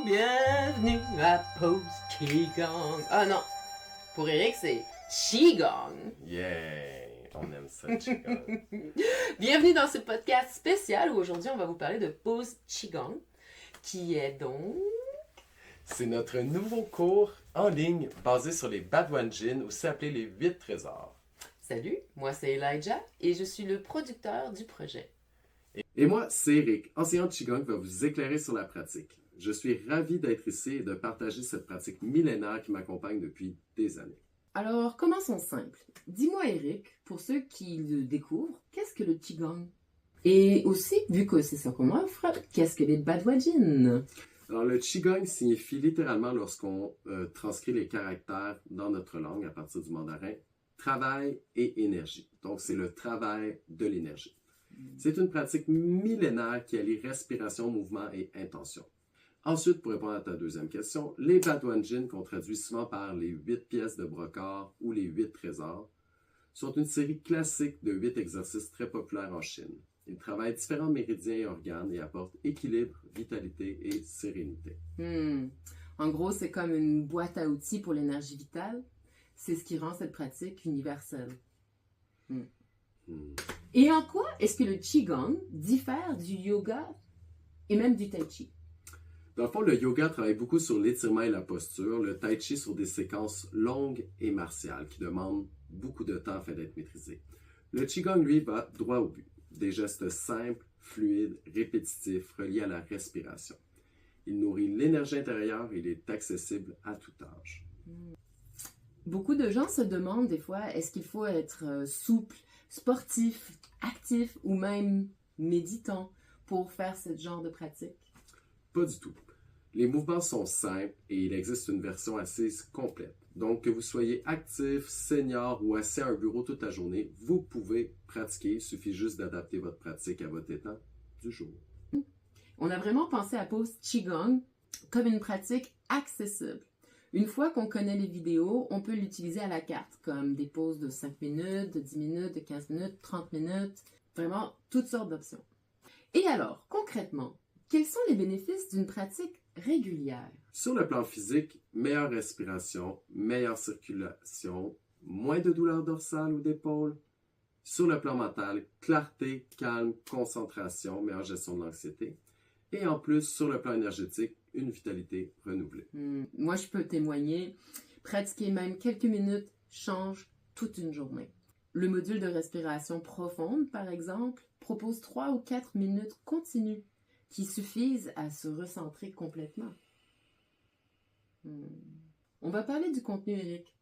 Bienvenue à Pause Qigong. Ah non, pour Eric, c'est Qigong. Yeah, on aime ça, Qigong. Bienvenue dans ce podcast spécial où aujourd'hui on va vous parler de Pause Qigong, qui est donc... C'est notre nouveau cours en ligne basé sur les Badwanjin, aussi appelés les 8 trésors. Salut, moi c'est Elijah et je suis le producteur du projet. Et moi, c'est Eric, enseignant de Qigong qui va vous éclairer sur la pratique. Je suis ravi d'être ici et de partager cette pratique millénaire qui m'accompagne depuis des années. Alors, commençons simple. Dis-moi Eric, pour ceux qui le découvrent, qu'est-ce que le Qigong? Et aussi, vu que c'est ça qu'on m'offre, qu'est-ce que les Badwanjin? Alors, le Qigong signifie littéralement, lorsqu'on transcrit les caractères dans notre langue à partir du mandarin, travail et énergie. Donc, c'est le travail de l'énergie. C'est une pratique millénaire qui allie respiration, mouvement et intention. Ensuite, pour répondre à ta deuxième question, les Badwanjin, qu'on traduit souvent par les 8 pièces de brocart ou les 8 trésors, sont une série classique de 8 exercices très populaires en Chine. Ils travaillent différents méridiens et organes et apportent équilibre, vitalité et sérénité. En gros, c'est comme une boîte à outils pour l'énergie vitale. C'est ce qui rend cette pratique universelle. Et en quoi est-ce que le Qigong diffère du yoga et même du Tai Chi? Dans le fond, le yoga travaille beaucoup sur l'étirement et la posture, le Tai Chi sur des séquences longues et martiales qui demandent beaucoup de temps afin d'être maîtrisées. Le Qigong, lui, va droit au but. Des gestes simples, fluides, répétitifs, reliés à la respiration. Il nourrit l'énergie intérieure et il est accessible à tout âge. Beaucoup de gens se demandent des fois, est-ce qu'il faut être souple, sportif, actif ou même méditant pour faire ce genre de pratique? Pas du tout. Les mouvements sont simples et il existe une version assise complète. Donc, que vous soyez actif, senior ou assis à un bureau toute la journée, vous pouvez pratiquer. Il suffit juste d'adapter votre pratique à votre état du jour. On a vraiment pensé à Pause Qigong comme une pratique accessible. Une fois qu'on connaît les vidéos, on peut l'utiliser à la carte, comme des pauses de 5 minutes, de 10 minutes, de 15 minutes, 30 minutes, vraiment toutes sortes d'options. Et alors, concrètement, quels sont les bénéfices d'une pratique régulière? Sur le plan physique, meilleure respiration, meilleure circulation, moins de douleurs dorsales ou d'épaule. Sur le plan mental, clarté, calme, concentration, meilleure gestion de l'anxiété. Et en plus, sur le plan énergétique, une vitalité renouvelée. Moi, je peux témoigner, pratiquer même quelques minutes change toute une journée. Le module de respiration profonde, par exemple, propose 3 ou 4 minutes continues qui suffisent à se recentrer complètement. On va parler du contenu, Eric.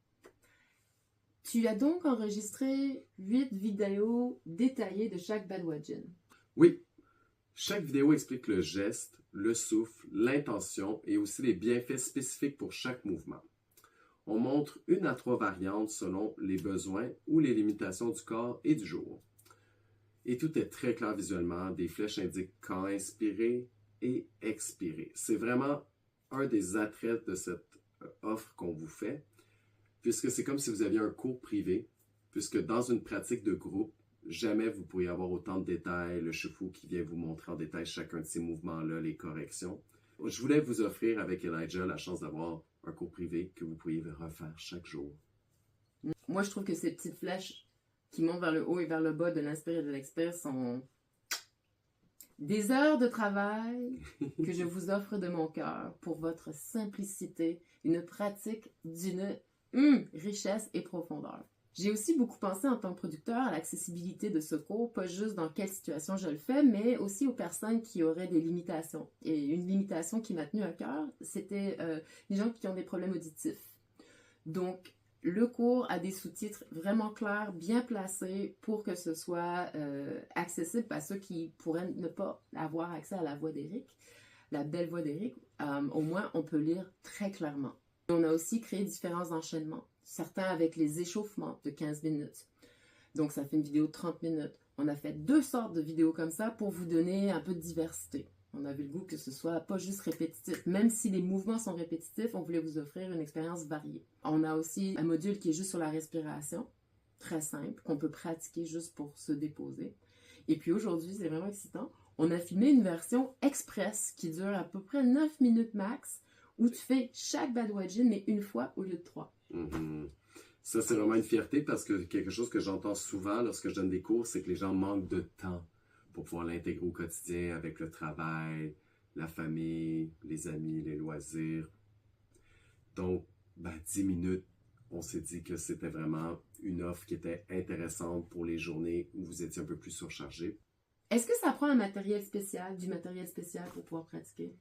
Tu as donc enregistré 8 vidéos détaillées de chaque Badwanjin. Oui, chaque vidéo explique le geste, le souffle, l'intention et aussi les bienfaits spécifiques pour chaque mouvement. On montre 1 à 3 variantes selon les besoins ou les limitations du corps et du jour. Et tout est très clair visuellement. Des flèches indiquent quand inspirer et expirer. C'est vraiment un des attraits de cette offre qu'on vous fait, puisque c'est comme si vous aviez un cours privé, puisque dans une pratique de groupe, jamais vous pourriez avoir autant de détails, le shifu qui vient vous montrer en détail chacun de ces mouvements-là, les corrections. Je voulais vous offrir avec Elijah la chance d'avoir un cours privé que vous pourriez refaire chaque jour. Moi, je trouve que ces petites flèches qui montent vers le haut et vers le bas de l'inspire et de l'expire sont des heures de travail que je vous offre de mon cœur pour votre simplicité, une pratique d'une richesse et profondeur. J'ai aussi beaucoup pensé en tant que producteur à l'accessibilité de ce cours, pas juste dans quelle situation je le fais, mais aussi aux personnes qui auraient des limitations. Et une limitation qui m'a tenue à cœur, c'était les gens qui ont des problèmes auditifs. Donc, le cours a des sous-titres vraiment clairs, bien placés pour que ce soit accessible à ceux qui pourraient ne pas avoir accès à la voix d'Eric, la belle voix d'Eric. Au moins, on peut lire très clairement. On a aussi créé différents enchaînements, certains avec les échauffements de 15 minutes. Donc, ça fait une vidéo de 30 minutes. On a fait 2 sortes de vidéos comme ça pour vous donner un peu de diversité. On avait le goût que ce soit pas juste répétitif. Même si les mouvements sont répétitifs, on voulait vous offrir une expérience variée. On a aussi un module qui est juste sur la respiration, très simple, qu'on peut pratiquer juste pour se déposer. Et puis aujourd'hui, c'est vraiment excitant. on a filmé une version express qui dure à peu près 9 minutes max, où tu fais chaque Badwajan, mais une fois au lieu de 3. Mhm. Ça, c'est vraiment une fierté parce que quelque chose que j'entends souvent lorsque je donne des cours, c'est que les gens manquent de temps pour pouvoir l'intégrer au quotidien avec le travail, la famille, les amis, les loisirs. Donc, 10 minutes, on s'est dit que c'était vraiment une offre qui était intéressante pour les journées où vous étiez un peu plus surchargé. Est-ce que ça prend du matériel spécial pour pouvoir pratiquer?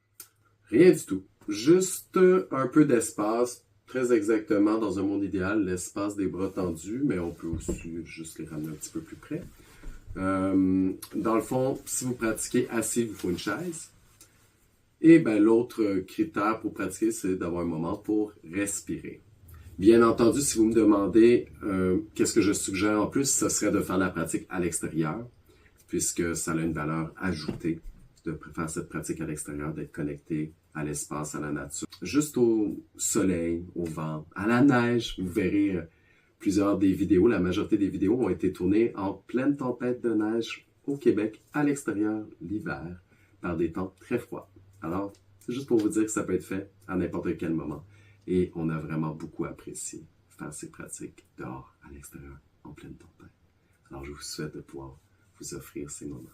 Rien du tout. Juste un peu d'espace. Très exactement, dans un monde idéal, l'espace des bras tendus, mais on peut aussi juste les ramener un petit peu plus près. Dans le fond, si vous pratiquez assis, il vous faut une chaise. Et l'autre critère pour pratiquer, c'est d'avoir un moment pour respirer. Bien entendu, si vous me demandez qu'est-ce que je suggère en plus, ce serait de faire la pratique à l'extérieur, puisque ça a une valeur ajoutée de faire cette pratique à l'extérieur, d'être connecté à l'espace, à la nature. Juste au soleil, au vent, à la neige. Vous verrez plusieurs des vidéos, la majorité des vidéos ont été tournées en pleine tempête de neige au Québec, à l'extérieur, l'hiver, par des temps très froids. Alors, c'est juste pour vous dire que ça peut être fait à n'importe quel moment. Et on a vraiment beaucoup apprécié faire ces pratiques dehors, à l'extérieur, en pleine tempête. Alors, je vous souhaite de pouvoir vous offrir ces moments.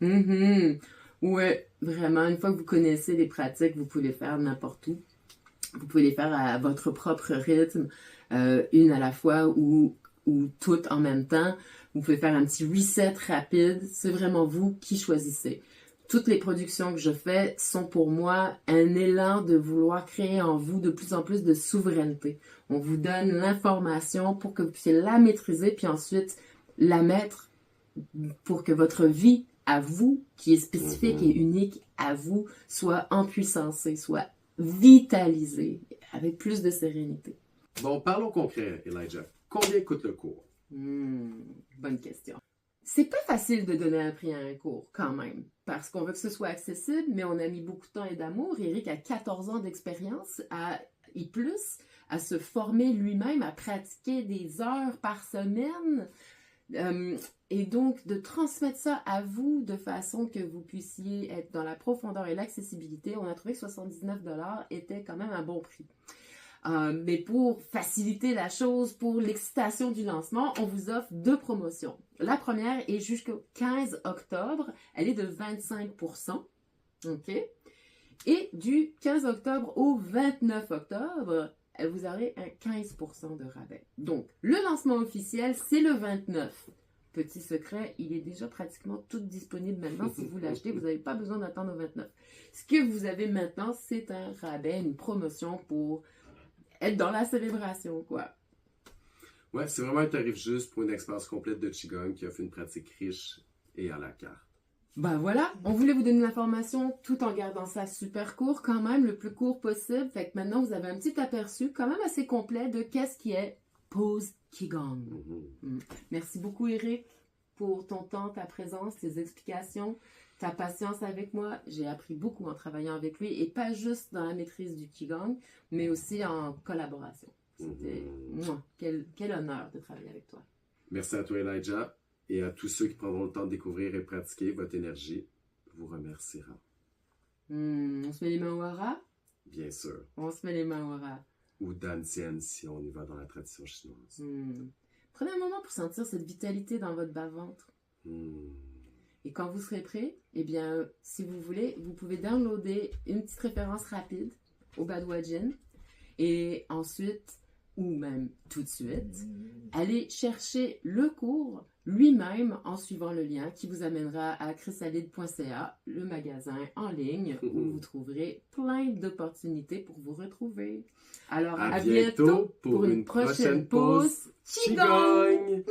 Mm-hmm. Ouais, vraiment, une fois que vous connaissez les pratiques, vous pouvez les faire n'importe où. Vous pouvez les faire à votre propre rythme, une à la fois ou toutes en même temps. Vous pouvez faire un petit reset rapide. C'est vraiment vous qui choisissez. Toutes les productions que je fais sont pour moi un élan de vouloir créer en vous de plus en plus de souveraineté. On vous donne l'information pour que vous puissiez la maîtriser, puis ensuite la mettre pour que votre vie à vous, qui est spécifique et unique à vous, soit empuissancée, soit vitalisée, avec plus de sérénité. Bon, parlons concret, Elijah. Combien coûte le cours? Bonne question. C'est pas facile de donner un prix à un cours, quand même, parce qu'on veut que ce soit accessible, mais on a mis beaucoup de temps et d'amour. Eric a 14 ans d'expérience et plus à se former lui-même, à pratiquer des heures par semaine. Et donc, de transmettre ça à vous de façon que vous puissiez être dans la profondeur et l'accessibilité, on a trouvé que 79 $ était quand même un bon prix. Mais pour faciliter la chose, pour l'excitation du lancement, on vous offre 2 promotions. La première est jusqu'au 15 octobre, elle est de 25%. OK? Et du 15 octobre au 29 octobre, vous aurez un 15% de rabais. Donc, le lancement officiel, c'est le 29. Petit secret, il est déjà pratiquement tout disponible maintenant. Si vous l'achetez, vous n'avez pas besoin d'attendre au 29. Ce que vous avez maintenant, c'est un rabais, une promotion pour être dans la célébration, quoi. Ouais, c'est vraiment un tarif juste pour une expérience complète de Qigong qui offre une pratique riche et à la carte. Voilà, on voulait vous donner l'information tout en gardant ça super court quand même, le plus court possible. Fait que maintenant, vous avez un petit aperçu quand même assez complet de qu'est-ce qui est Pose Qigong. Merci beaucoup, Eric, pour ton temps, ta présence, tes explications, ta patience avec moi. J'ai appris beaucoup en travaillant avec lui, et pas juste dans la maîtrise du Qigong, mais aussi en collaboration. C'était quel honneur de travailler avec toi. Merci à toi, Elijah. Et à tous ceux qui prendront le temps de découvrir et pratiquer, votre énergie vous remerciera. On se met les mains au hara? Bien sûr. On se met les mains au hara. Ou dantian si on y va dans la tradition chinoise. Prenez un moment pour sentir cette vitalité dans votre bas-ventre. Et quand vous serez prêt, eh bien, si vous voulez, vous pouvez downloader une petite référence rapide au Badwajan. Et ensuite, ou même tout de suite, allez chercher le cours lui-même en suivant le lien qui vous amènera à chrysalide.ca, le magasin en ligne où vous trouverez plein d'opportunités pour vous retrouver. Alors, à bientôt pour une prochaine pause Qigong!